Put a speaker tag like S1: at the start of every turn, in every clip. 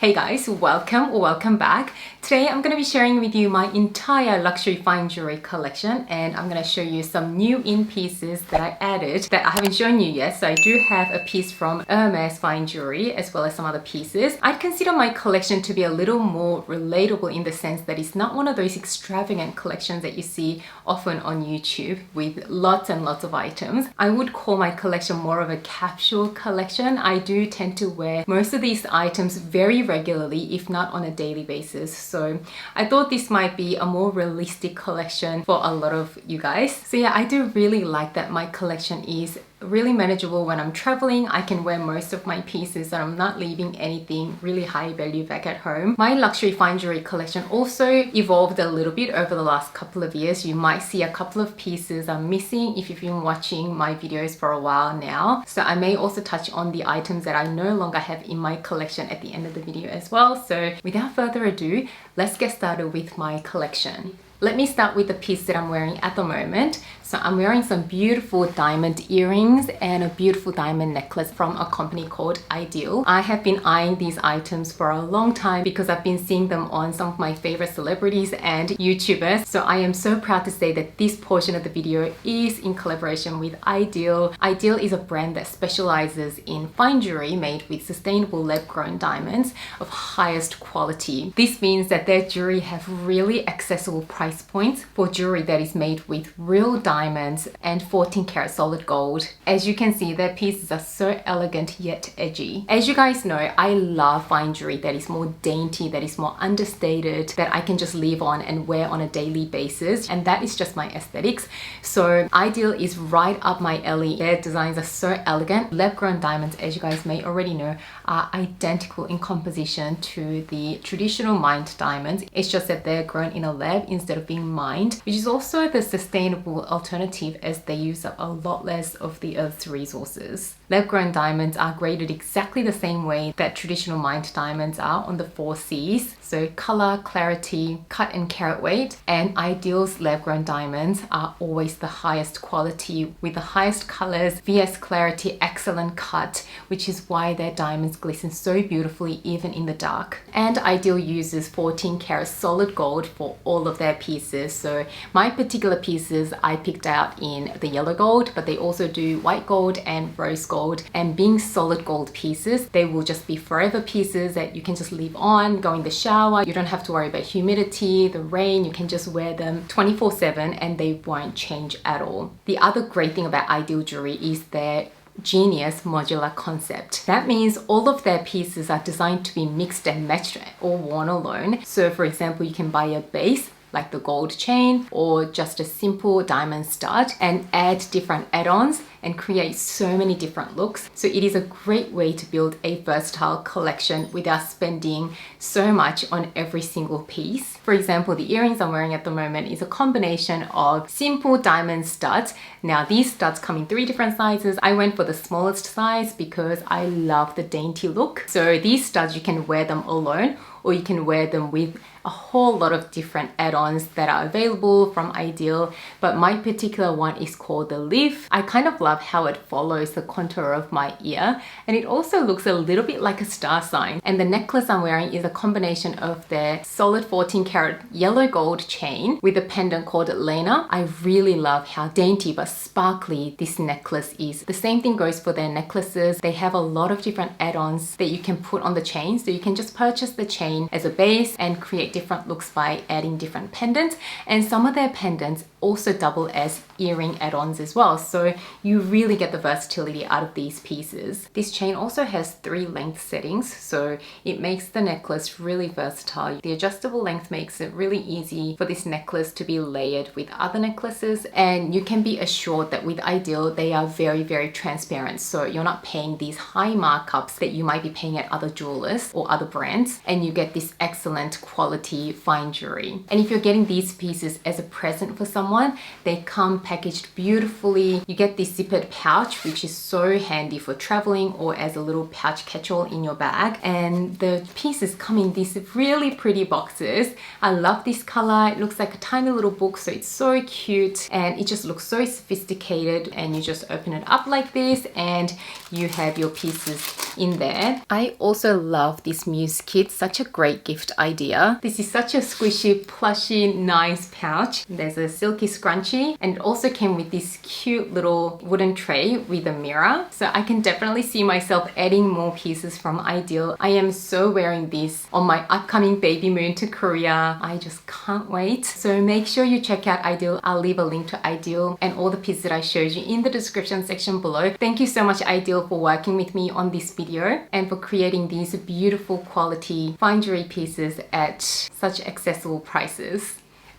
S1: Hey guys, welcome back. Today I'm going to be sharing with you my entire luxury fine jewelry collection, and I'm going to show you some new in pieces that I added that I haven't shown you yet. So I do have a piece from Hermes fine jewelry as well as some other pieces. I'd consider my collection to be a little more relatable in the sense that it's not one of those extravagant collections that you see often on YouTube with lots and lots of items. I would call my collection more of a capsule collection. I do tend to wear most of these items very regularly, if not on a daily basis. So I thought this might be a more realistic collection for a lot of you guys. So yeah, I do really like that my collection is really manageable when I'm traveling. I can wear most of my pieces and I'm not leaving anything really high value back at home. My luxury fine jewelry collection also evolved a little bit over the last couple of years. You might see a couple of pieces I'm missing if you've been watching my videos for a while now. So I may also touch on the items that I no longer have in my collection at the end of the video as well. So without further ado, let's get started with my collection. Let me start with the piece that I'm wearing at the moment. So I'm wearing some beautiful diamond earrings and a beautiful diamond necklace from a company called Idyl. I have been eyeing these items for a long time because I've been seeing them on some of my favorite celebrities and YouTubers. So I am so proud to say that this portion of the video is in collaboration with Idyl. Idyl is a brand that specializes in fine jewelry made with sustainable lab-grown diamonds of highest quality. This means that their jewelry have really accessible price points for jewelry that is made with real diamonds and 14 karat solid gold. As you can see, their pieces are so elegant yet edgy. As you guys know, I love fine jewelry that is more dainty, that is more understated, that I can just leave on and wear on a daily basis, and that is just my aesthetics. So Idyl is right up my alley. Their designs are so elegant. Lab-grown diamonds, as you guys may already know, are identical in composition to the traditional mined diamonds. It's just that they're grown in a lab instead of being mined, which is also the sustainable alternative as they use up a lot less of the earth's resources. Lab-grown diamonds are graded exactly the same way that traditional mined diamonds are on the 4 C's. So color, clarity, cut and carat weight, and Idyl's lab-grown diamonds are always the highest quality with the highest colors, VS clarity, excellent cut, which is why their diamonds glisten so beautifully even in the dark. And Idyl uses 14 karat solid gold for all of their pieces. So my particular pieces I picked out in the yellow gold, but they also do white gold and rose gold. And being solid gold pieces, they will just be forever pieces that you can just leave on, go in the shower. You don't have to worry about humidity, the rain. You can just wear them 24/7 and they won't change at all. The other great thing about Idyl jewelry is their genius modular concept. That means all of their pieces are designed to be mixed and matched or worn alone. So for example, you can buy a base like the gold chain or just a simple diamond stud and add different add-ons and create so many different looks. So it is a great way to build a versatile collection without spending so much on every single piece. For example, the earrings I'm wearing at the moment is a combination of simple diamond studs. Now these studs come in 3 different sizes. I went for the smallest size because I love the dainty look. So these studs, you can wear them alone or you can wear them with a whole lot of different add-ons that are available from Idyl, but my particular one is called the leaf. I kind of love how it follows the contour of my ear, and it also looks a little bit like a star sign. And the necklace I'm wearing is a combination of their solid 14 karat yellow gold chain with a pendant called Lena. I really love how dainty but sparkly this necklace is. The same thing goes for their necklaces. They have a lot of different add-ons that you can put on the chain, so you can just purchase the chain as a base and create different looks by adding different pendants, and some of their pendants also double as earring add-ons as well, so you really get the versatility out of these pieces. This chain also has 3 length settings, so it makes the necklace really versatile. The adjustable length makes it really easy for this necklace to be layered with other necklaces, and you can be assured that with Idyl they are very transparent, so you're not paying these high markups that you might be paying at other jewelers or other brands, and you get this excellent quality fine jewelry. And if you're getting these pieces as a present for someone, they come packaged beautifully. You get this zippered pouch, which is so handy for traveling or as a little pouch catch-all in your bag. And the pieces come in these really pretty boxes. I love this color. It looks like a tiny little book, so it's so cute and it just looks so sophisticated. And you just open it up like this and you have your pieces in there. I also love this Muse kit, such a great gift idea. This is such a squishy, plushy, nice pouch. There's a silky scrunchie, and it also came with this cute little wooden tray with a mirror. So I can definitely see myself adding more pieces from Idyl. I am so wearing this on my upcoming baby moon to Korea. I just can't wait. So make sure you check out Idyl. I'll leave a link to Idyl and all the pieces that I showed you in the description section below. Thank you so much, Idyl, for working with me on this video and for creating these beautiful quality fine jewelry pieces at such accessible prices.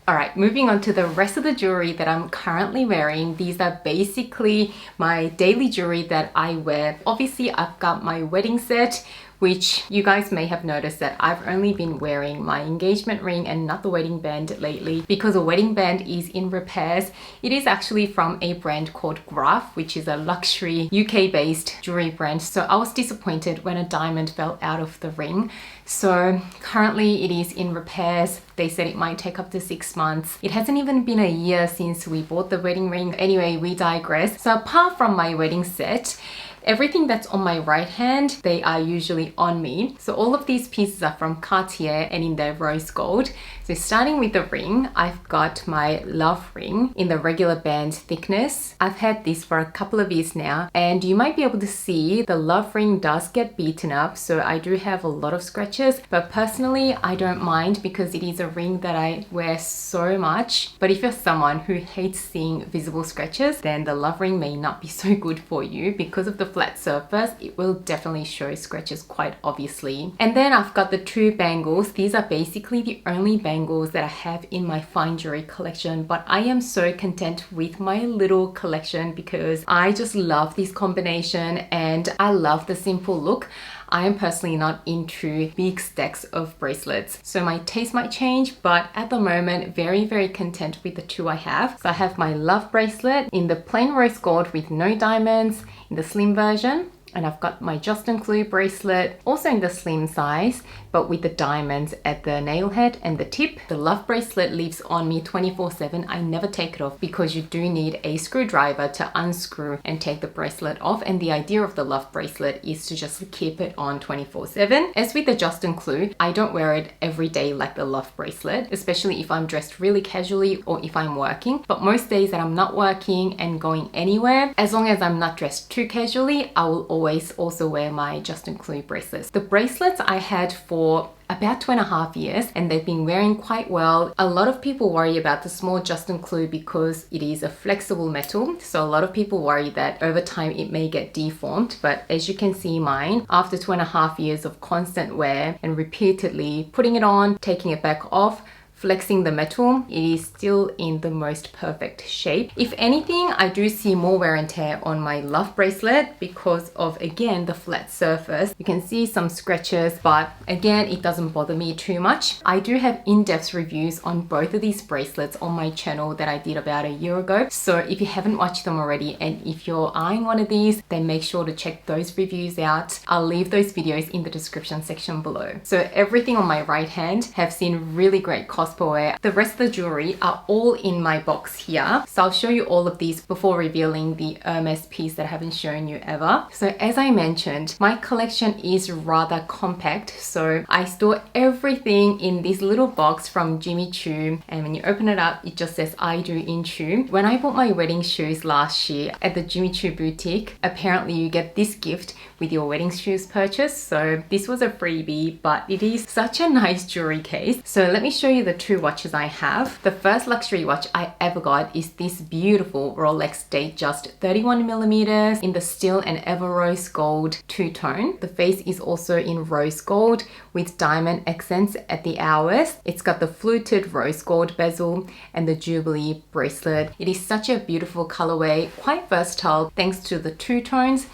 S1: Alright, moving on to the rest of the jewelry that I'm currently wearing. These are basically my daily jewelry that I wear. Obviously, I've got my wedding set, which you guys may have noticed that I've only been wearing my engagement ring and not the wedding band lately because the wedding band is in repairs. It is actually from a brand called Graf, which is a luxury UK-based jewelry brand. So I was disappointed when a diamond fell out of the ring. So currently it is in repairs. They said it might take up to 6 months. It hasn't even been a year since we bought the wedding ring. Anyway, we digress. So apart from my wedding set, everything that's on my right hand, they are usually on me. So all of these pieces are from Cartier and in their rose gold. So starting with the ring, I've got my love ring in the regular band thickness. I've had this for a couple of years now, and you might be able to see the love ring does get beaten up. So I do have a lot of scratches, but personally, I don't mind because it is a ring that I wear so much. But if you're someone who hates seeing visible scratches, then the love ring may not be so good for you because of the flat surface. It will definitely show scratches quite obviously. And then I've got the two bangles. These are basically the only bangles that I have in my fine jewelry collection, but I am so content with my little collection because I just love this combination and I love the simple look. I am personally not into big stacks of bracelets, so my taste might change, but at the moment, very, very content with the two I have. So I have my love bracelet in the plain rose gold with no diamonds in the slim version. And I've got my Justin Clue bracelet, also in the slim size, but with the diamonds at the nail head and the tip. The love bracelet lives on me 24/7. I never take it off because you do need a screwdriver to unscrew and take the bracelet off. And the idea of the love bracelet is to just keep it on 24/7. As with the Justin Clue, I don't wear it every day like the love bracelet, especially if I'm dressed really casually or if I'm working. But most days that I'm not working and going anywhere, as long as I'm not dressed too casually, I will always also wear my Justin Clue bracelets. The bracelets I had for about 2.5 years and they've been wearing quite well. A lot of people worry about the small Justin Clue because it is a flexible metal. So a lot of people worry that over time it may get deformed. But as you can see mine, after 2.5 years of constant wear and repeatedly putting it on, taking it back off, flexing the metal, it is still in the most perfect shape. If anything, I do see more wear and tear on my love bracelet because of, again, the flat surface. You can see some scratches, but again, it doesn't bother me too much. I do have in-depth reviews on both of these bracelets on my channel that I did about a year ago. So if you haven't watched them already, and if you're eyeing one of these, then make sure to check those reviews out. I'll leave those videos in the description section below. So everything on my right hand have seen really great cost per wear. The rest of the jewelry are all in my box here. So I'll show you all of these before revealing the Hermes piece that I haven't shown you ever. So as I mentioned, my collection is rather compact. So I store everything in this little box from Jimmy Choo. And when you open it up, it just says I do in Choo. When I bought my wedding shoes last year at the Jimmy Choo boutique, apparently you get this gift with your wedding shoes purchase. So this was a freebie, but it is such a nice jewelry case. So let me show you the two watches I have. The first luxury watch I ever got is this beautiful Rolex Datejust 31mm in the Still and Ever Rose Gold two-tone. The face is also in rose gold with diamond accents at the hours. It's got the fluted rose gold bezel and the Jubilee bracelet. It is such a beautiful colorway, quite versatile thanks to the two tones.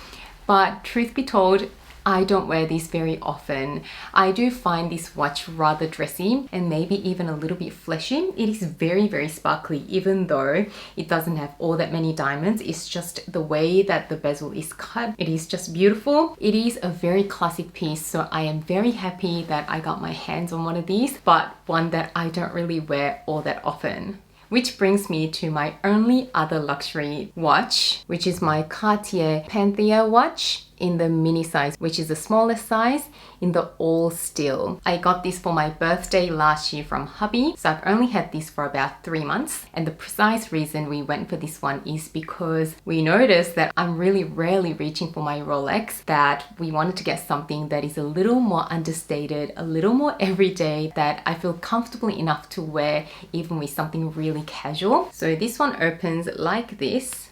S1: But truth be told, I don't wear these very often. I do find this watch rather dressy and maybe even a little bit fleshy. It is very, very sparkly, even though it doesn't have all that many diamonds. It's just the way that the bezel is cut. It is just beautiful. It is a very classic piece, so I am very happy that I got my hands on one of these, but one that I don't really wear all that often. Which brings me to my only other luxury watch, which is my Cartier Panthea watch in the mini size, which is the smallest size, in the all steel. I got this for my birthday last year from hubby, so I've only had this for about 3 months. And the precise reason we went for this one is because we noticed that I'm really rarely reaching for my Rolex, that we wanted to get something that is a little more understated, a little more everyday, that I feel comfortable enough to wear even with something really casual. So this one opens like this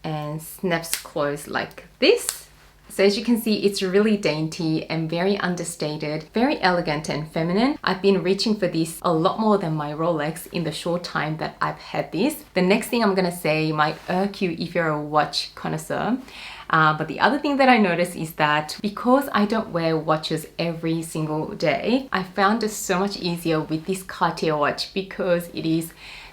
S1: and snaps closed like this. So as you can see, it's really dainty and very understated, very elegant and feminine. I've been reaching for this a lot more than my Rolex in the short time that I've had this. The next thing I'm gonna say might irk you if you're a watch connoisseur. But the other thing that I noticed is that because I don't wear watches every single day, I found it so much easier with this Cartier watch because it is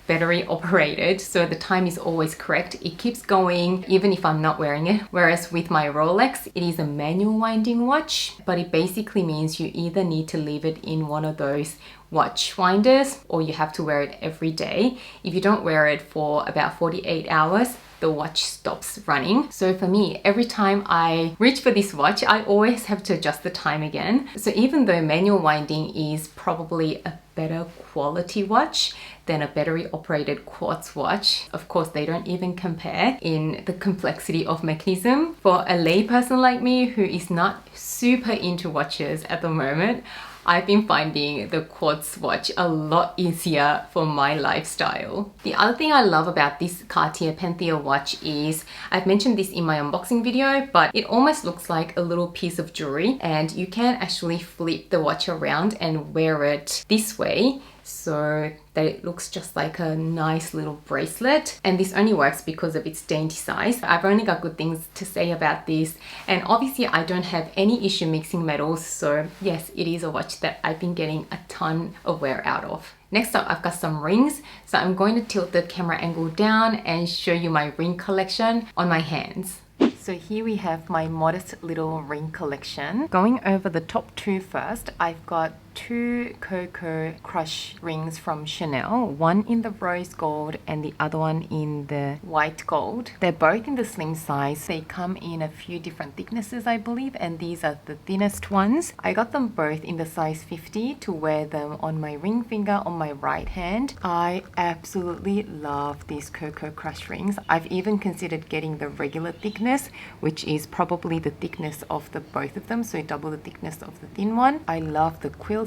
S1: battery operated, so the time is always correct. It keeps going even if I'm not wearing it. Whereas with my Rolex, it is a manual winding watch, but it basically means you either need to leave it in one of those watch winders or you have to wear it every day. If you don't wear it for about 48 hours, the watch stops running. So for me, every time I reach for this watch, I always have to adjust the time again. So even though manual winding is probably a better quality watch than a battery operated quartz watch, of course they don't even compare in the complexity of mechanism. For a layperson like me who is not super into watches at the moment, I've been finding the quartz watch a lot easier for my lifestyle. The other thing I love about this Cartier Panthea watch is, I've mentioned this in my unboxing video, but it almost looks like a little piece of jewelry, and you can actually flip the watch around and wear it this way, so that it looks just like a nice little bracelet. And this only works because of its dainty size. I've only got good things to say about this, and obviously I don't have any issue mixing metals, so yes, it is a watch that I've been getting a ton of wear out of. Next up, I've got some rings, so I'm going to tilt the camera angle down and show you my ring collection on my hands. So here we have my modest little ring collection. Going over the top two first, I've got 2 Coco Crush rings from Chanel, one in the rose gold and the other one in the white gold. They're both in the slim size. They come in a few different thicknesses, I believe, and these are the thinnest ones. I got them both in the size 50 to wear them on my ring finger on my right hand. I absolutely love these Coco Crush rings. I've even considered getting the regular thickness, which is probably the thickness of the both of them, so double the thickness of the thin one. I love the quilting.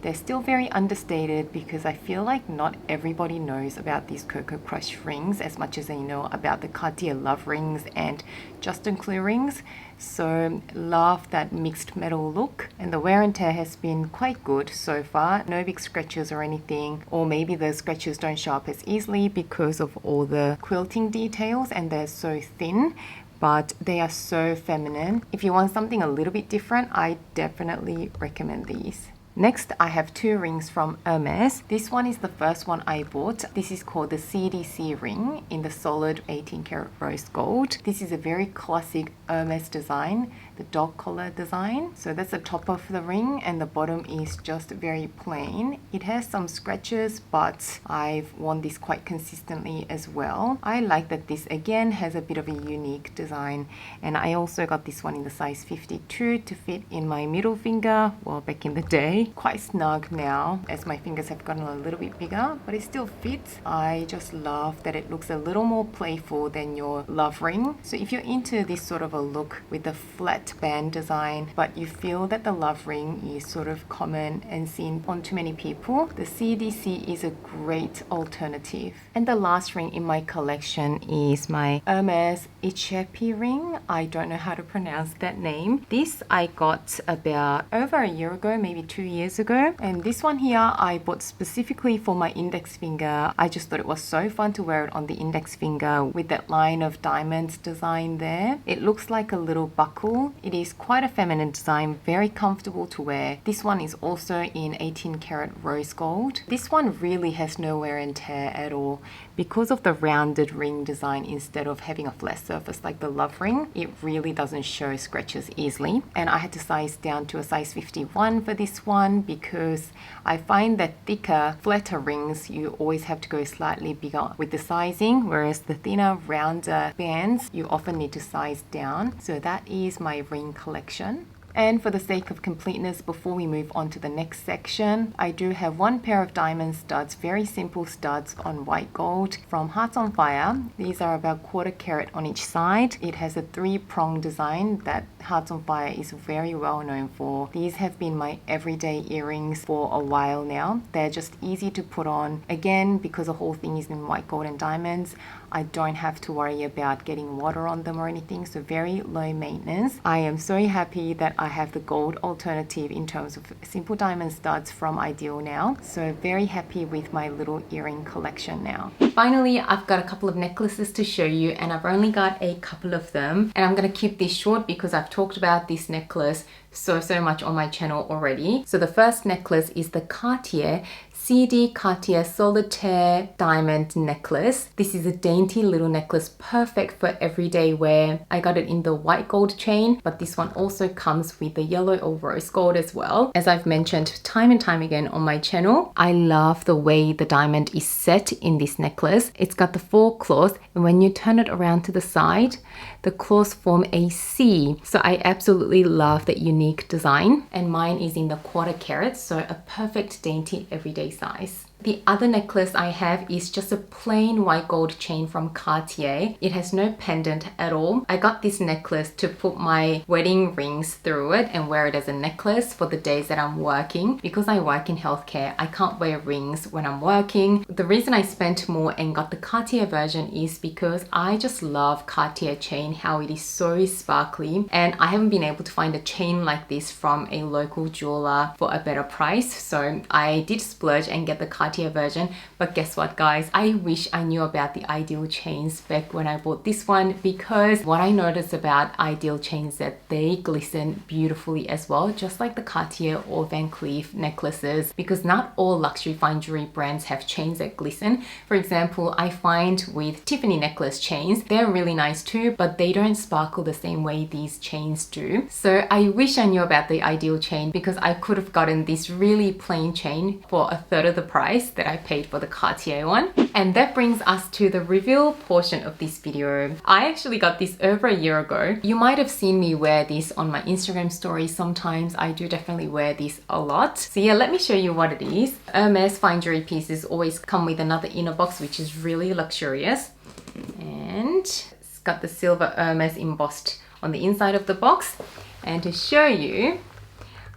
S1: They're still very understated because I feel like not everybody knows about these Coco Crush rings as much as they know about the Cartier Love rings and Justin Clue rings. So love that mixed metal look, and the wear and tear has been quite good so far. No big scratches or anything, or maybe the scratches don't show up as easily because of all the quilting details and they're so thin, but they are so feminine. If you want something a little bit different, I definitely recommend these. Next, I have 2 rings from Hermes. This one is the first one I bought. This is called the CDC ring in the solid 18 karat rose gold. This is a very classic Hermes design, the dog collar design. So that's the top of the ring and the bottom is just very plain. It has some scratches, but I've worn this quite consistently as well. I like that this again has a bit of a unique design, and I also got this one in the size 52 to fit in my middle finger. Well, back in the day, quite snug now as my fingers have gotten a little bit bigger, but it still fits. I just love that it looks a little more playful than your love ring. So if you're into this sort of a look with the flat band design, but you feel that the love ring is sort of common and seen on too many people, the CDC is a great alternative. And the last ring in my collection is my Hermes Ichepi ring. I don't know how to pronounce that name. This I got about over a year ago, maybe 2 years ago. And this one here I bought specifically for my index finger. I just thought it was so fun to wear it on the index finger with that line of diamonds design there. It looks like a little buckle It is quite a feminine design, very comfortable to wear. This one is also in 18 karat rose gold. This one really has no wear and tear at all. Because of the rounded ring design instead of having a flat surface like the love ring, it really doesn't show scratches easily. And I had to size down to a size 51 for this one because I find that thicker, flatter rings, you always have to go slightly bigger with the sizing, whereas the thinner, rounder bands, you often need to size down. So that is my ring collection. And for the sake of completeness, before we move on to the next section, I do have one pair of diamond studs, very simple studs on white gold from Hearts on Fire. These are about 1/4 carat on each side. It has a 3-prong design that Hearts on Fire is very well known for. These have been my everyday earrings for a while now. They're just easy to put on. Again, because the whole thing is in white gold and diamonds, I don't have to worry about getting water on them or anything, so very low maintenance. I am so happy that I have the gold alternative in terms of simple diamond studs from Idyl now. So very happy with my little earring collection now. Finally, I've got a couple of necklaces to show you, and I've only got a couple of them. And I'm going to keep this short because I've talked about this necklace so much on my channel already. So the first necklace is the Cartier Cartier Solitaire Diamond Necklace. This is a dainty little necklace, perfect for everyday wear. I got it in the white gold chain, but this one also comes with the yellow or rose gold as well. As I've mentioned time and time again on my channel, I love the way the diamond is set in this necklace. It's got the 4 claws, and when you turn it around to the side, the claws form a C. So I absolutely love that unique design, and mine is in the 1/4 carat, so a perfect dainty everyday size. The other necklace I have is just a plain white gold chain from Cartier. It has no pendant at all. I got this necklace to put my wedding rings through it and wear it as a necklace for the days that I'm working. Because I work in healthcare, I can't wear rings when I'm working. The reason I spent more and got the Cartier version is because I just love Cartier chain, how it is so sparkly, and I haven't been able to find a chain like this from a local jeweler for a better price. So I did splurge and get the Cartier version. But guess what, guys? I wish I knew about the Idyl chains back when I bought this one, because what I noticed about Idyl chains that they glisten beautifully as well, just like the Cartier or Van Cleef necklaces, because not all luxury fine jewelry brands have chains that glisten. For example, I find with Tiffany necklace chains, they're really nice too, but they don't sparkle the same way these chains do. So I wish I knew about the Idyl chain, because I could have gotten this really plain chain for a third of the price that I paid for the Cartier one. And that brings us to the reveal portion of this video. I actually got this over a year ago. You might have seen me wear this on my Instagram stories sometimes. I do definitely wear this a lot. So yeah, let me show you what it is. Hermes fine jewelry pieces always come with another inner box, which is really luxurious. And it's got the silver Hermes embossed on the inside of the box. And to show you,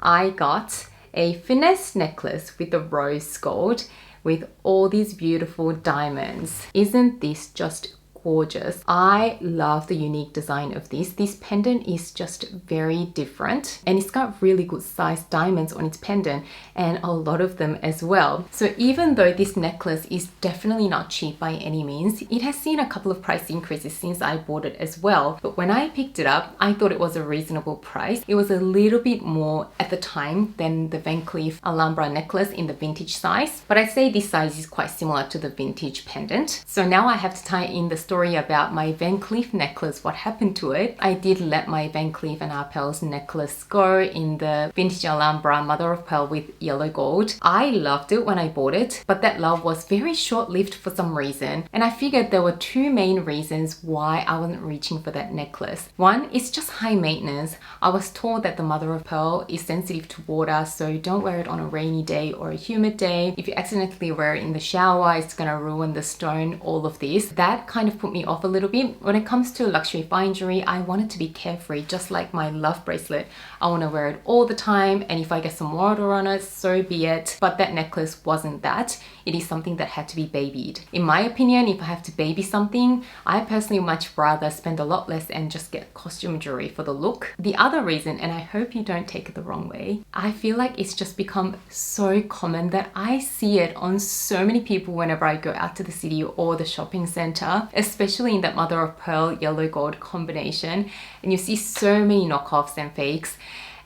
S1: I got a finesse necklace with the rose gold with all these beautiful diamonds. Isn't this just gorgeous? I love the unique design of this. This pendant is just very different, and it's got really good sized diamonds on its pendant, and a lot of them as well. So even though this necklace is definitely not cheap by any means, it has seen a couple of price increases since I bought it as well. But when I picked it up, I thought it was a reasonable price. It was a little bit more at the time than the Van Cleef Alhambra necklace in the vintage size, but I'd say this size is quite similar to the vintage pendant. So now I have to tie in the story about my Van Cleef necklace, what happened to it. I did let my Van Cleef & Arpels necklace go in the vintage Alhambra mother of pearl with yellow gold. I loved it when I bought it, but that love was very short-lived for some reason, and I figured there were 2 main reasons why I wasn't reaching for that necklace. One, it's just high maintenance. I was told that the mother of pearl is sensitive to water, so don't wear it on a rainy day or a humid day. If you accidentally wear it in the shower, it's gonna ruin the stone, all of this. That kind of put me off a little bit. When it comes to luxury fine jewelry, I want it to be carefree, just like my love bracelet. I want to wear it all the time, and if I get some water on it, so be it. But that necklace wasn't that. It is something that had to be babied. In my opinion, if I have to baby something, I personally much rather spend a lot less and just get costume jewelry for the look. The other reason, and I hope you don't take it the wrong way, I feel like it's just become so common that I see it on so many people whenever I go out to the city or the shopping center, especially in that mother of pearl yellow gold combination, and you see so many knockoffs and fakes.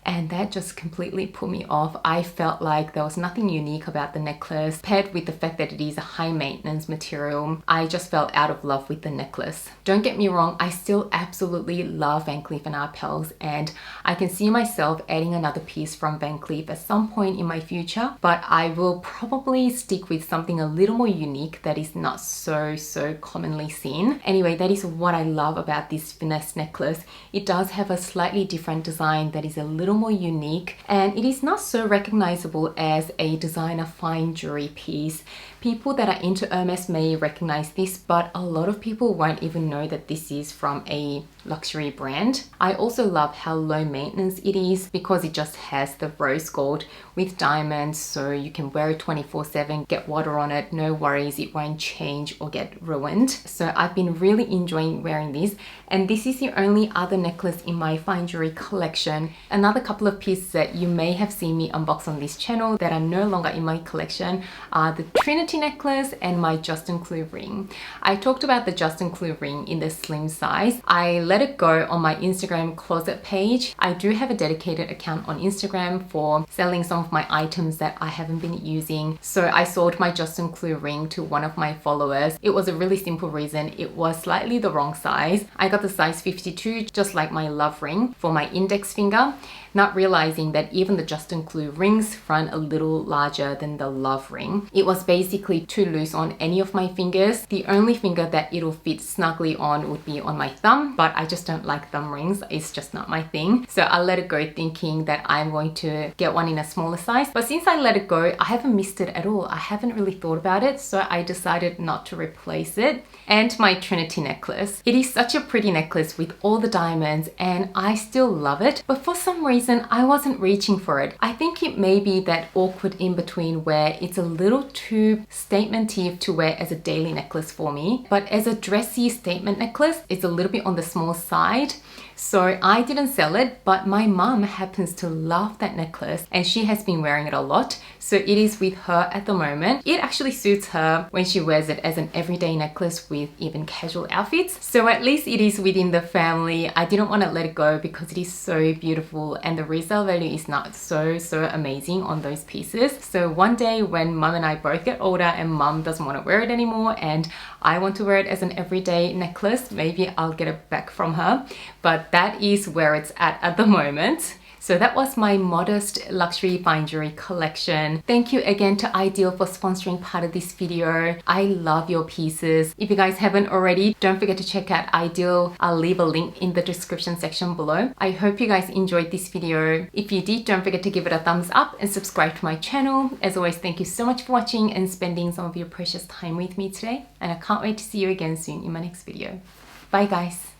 S1: And that just completely put me off. I felt like there was nothing unique about the necklace. Paired with the fact that it is a high maintenance material, I just fell out of love with the necklace. Don't get me wrong, I still absolutely love Van Cleef & Arpels, and I can see myself adding another piece from Van Cleef at some point in my future, but I will probably stick with something a little more unique that is not so commonly seen. Anyway, that is what I love about this finesse necklace. It does have a slightly different design that is a little more unique, and it is not so recognizable as a designer fine jewelry piece. People that are into Hermes may recognize this, but a lot of people won't even know that this is from a luxury brand. I also love how low maintenance it is because it just has the rose gold with diamonds, so you can wear it 24/7, get water on it, no worries, it won't change or get ruined. So I've been really enjoying wearing this, and this is the only other necklace in my fine jewelry collection. Another couple of pieces that you may have seen me unbox on this channel that are no longer in my collection are the Trinity necklace and my Justin Clue ring. I talked about the Justin Clue ring in the slim size. I let it go on my Instagram closet page. I do have a dedicated account on Instagram for selling some of my items that I haven't been using. So I sold my Justin Clue ring to one of my followers. It was a really simple reason. It was slightly the wrong size. I got the size 52, just like my love ring, for my index finger, not realizing that even the Justin Clue rings run a little larger than the love ring. It was basically too loose on any of my fingers. The only finger that it'll fit snugly on would be on my thumb, but I just don't like thumb rings. It's just not my thing. So I let it go thinking that I'm going to get one in a smaller size. But since I let it go, I haven't missed it at all. I haven't really thought about it, so I decided not to replace it. And my Trinity necklace. It is such a pretty necklace with all the diamonds, and I still love it, but for some reason I wasn't reaching for it. I think it may be that awkward in between where it's a little too statementy to wear as a daily necklace for me, but as a dressy statement necklace, it's a little bit on the small side. So I didn't sell it, but my mum happens to love that necklace and she has been wearing it a lot. So it is with her at the moment. It actually suits her when she wears it as an everyday necklace with even casual outfits. So at least it is within the family. I didn't want to let it go because it is so beautiful and the resale value is not so amazing on those pieces. So one day when mum and I both get older and mum doesn't want to wear it anymore and I want to wear it as an everyday necklace, maybe I'll get it back from her. But that is where it's at the moment. So that was my modest luxury fine jewelry collection. Thank you again to Idyl for sponsoring part of this video. I love your pieces. If you guys haven't already, don't forget to check out Idyl. I'll leave a link in the description section below. I hope you guys enjoyed this video. If you did, don't forget to give it a thumbs up and subscribe to my channel. As always, thank you so much for watching and spending some of your precious time with me today. And I can't wait to see you again soon in my next video. Bye guys.